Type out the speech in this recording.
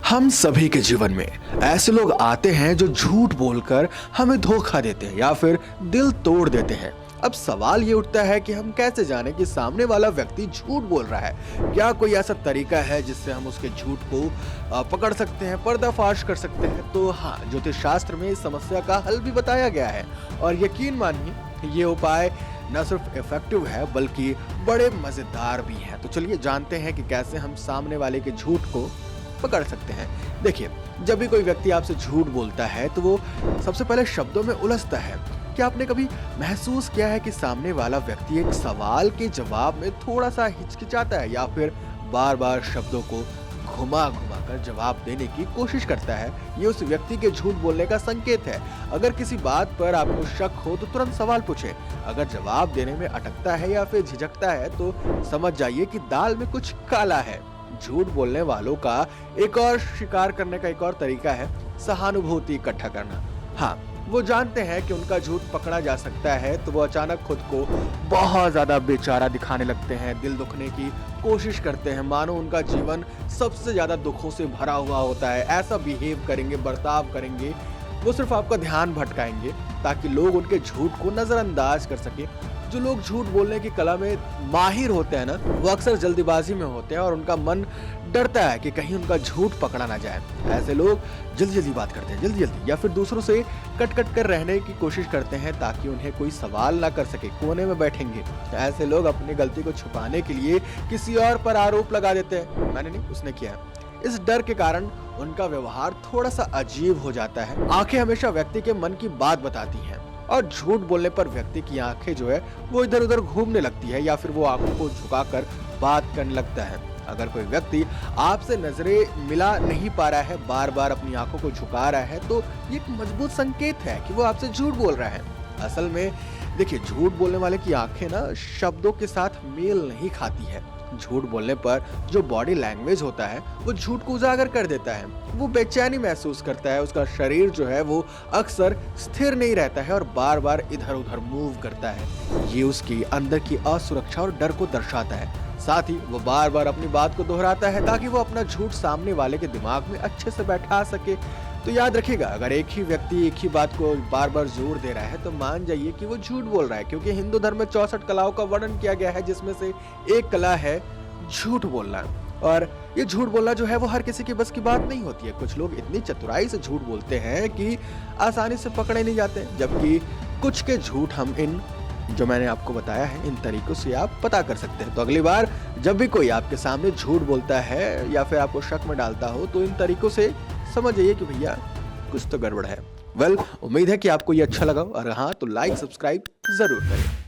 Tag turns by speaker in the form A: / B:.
A: हम सभी के जीवन में ऐसे लोग आते हैं जो झूठ बोलकर हमें धोखा देते हैं या फिर दिल तोड़ देते हैं। अब सवाल ये उठता है कि हम कैसे जानें कि सामने वाला व्यक्ति झूठ बोल रहा है। क्या कोई ऐसा तरीका है जिससे हम उसके झूठ को पकड़ सकते हैं, पर्दाफाश कर सकते हैं? तो हाँ, ज्योतिष शास्त्र में इस समस्या का हल भी बताया गया है और यकीन मानिए ये उपाय न सिर्फ इफेक्टिव है बल्कि बड़े मजेदार भी है। तो चलिए जानते हैं कि कैसे हम सामने वाले के झूठ को पकड़ सकते हैं। देखिए, जब भी कोई व्यक्ति आपसे झूठ बोलता है तो वो सबसे पहले शब्दों में उलझता है। क्या आपने कभी महसूस किया है कि सामने वाला व्यक्ति एक सवाल के जवाब में थोड़ा सा हिचकिचाता है या फिर बार बार शब्दों को घुमा घुमा कर जवाब देने की कोशिश करता है? ये उस व्यक्ति के झूठ बोलने का संकेत है। अगर किसी बात पर आपको शक हो तो तुरंत सवाल पूछें। अगर जवाब देने में अटकता है या फिर झिझकता है तो समझ जाइए कि दाल में कुछ काला है। झूठ बोलने वालों का एक और शिकार करने का एक और तरीका है सहानुभूति इकट्ठा करना। हाँ, वो जानते हैं कि उनका झूठ पकड़ा जा सकता है तो वो अचानक खुद को बहुत ज्यादा बेचारा दिखाने लगते हैं, दिल दुखने की कोशिश करते हैं, मानो उनका जीवन सबसे ज्यादा दुखों से भरा हुआ होता है। ऐसा बिहेव करेंगे, बर्ताव करेंगे, वो सिर्फ आपका ध्यान भटकाएंगे ताकि लोग उनके झूठ को नजरअंदाज कर सके। जो लोग झूठ बोलने की कला में माहिर होते हैं ना, वो अक्सर जल्दीबाजी में होते हैं और उनका मन डरता है कि कहीं उनका झूठ पकड़ा ना जाए। ऐसे लोग जल्दी जल्दी बात करते हैं, जल्दी जल्दी, या फिर दूसरों से कट कट कर रहने की कोशिश करते हैं ताकि उन्हें कोई सवाल ना कर सके, कोने में बैठेंगे। ऐसे लोग अपनी गलती को छुपाने के लिए किसी और पर आरोप लगा देते हैं, मैंने नहीं, उसने किया है। इस डर के कारण उनका व्यवहार थोड़ा सा अजीब हो जाता है। आंखें हमेशा व्यक्ति के मन की बात बताती हैं और झूठ बोलने पर व्यक्ति की आंखें जो है वो इधर उधर घूमने लगती है या फिर वो आंखों को झुकाकर बात करने लगता है। अगर कोई व्यक्ति आपसे नजरें मिला नहीं पा रहा है, बार बार अपनी आंखों को झुका रहा है, तो ये एक मजबूत संकेत है कि वो आपसे झूठ बोल रहा है। असल में देखिए, झूठ बोलने वाले की आंखें ना शब्दों के साथ मेल नहीं खाती है। झूठ बोलने पर जो बॉडी लैंग्वेज होता है वो झूठ को उजागर कर देता है। वो बेचैनी महसूस करता है, उसका शरीर जो है वो अक्सर स्थिर नहीं रहता है और बार बार इधर उधर मूव करता है। ये उसकी अंदर की असुरक्षा और डर को दर्शाता है। साथ ही वो बार बार अपनी बात को दोहराता है ताकि वो अपना झूठ सामने वाले के दिमाग में अच्छे से बैठा सके। तो याद रखिएगा, अगर एक ही व्यक्ति एक ही बात को बार बार जोर दे रहा है तो मान जाइए कि वो झूठ बोल रहा है, क्योंकि हिंदू धर्म में 64 कलाओं का वर्णन किया गया है जिसमें से एक कला है झूठ बोलना। और ये झूठ बोलना जो है वो हर किसी की बस की बात नहीं होती है। कुछ लोग इतनी चतुराई से झूठ बोलते हैं कि आसानी से पकड़े नहीं जाते, जबकि कुछ के झूठ हम इन जो मैंने आपको बताया है इन तरीकों से आप पता कर सकते हैं। तो अगली बार जब भी कोई आपके सामने झूठ बोलता है या फिर आपको शक में डालता हो तो इन तरीकों से समझ जाइए कि भैया कुछ तो गड़बड़ है। उम्मीद है कि आपको ये अच्छा लगा और हाँ तो लाइक सब्सक्राइब जरूर करें।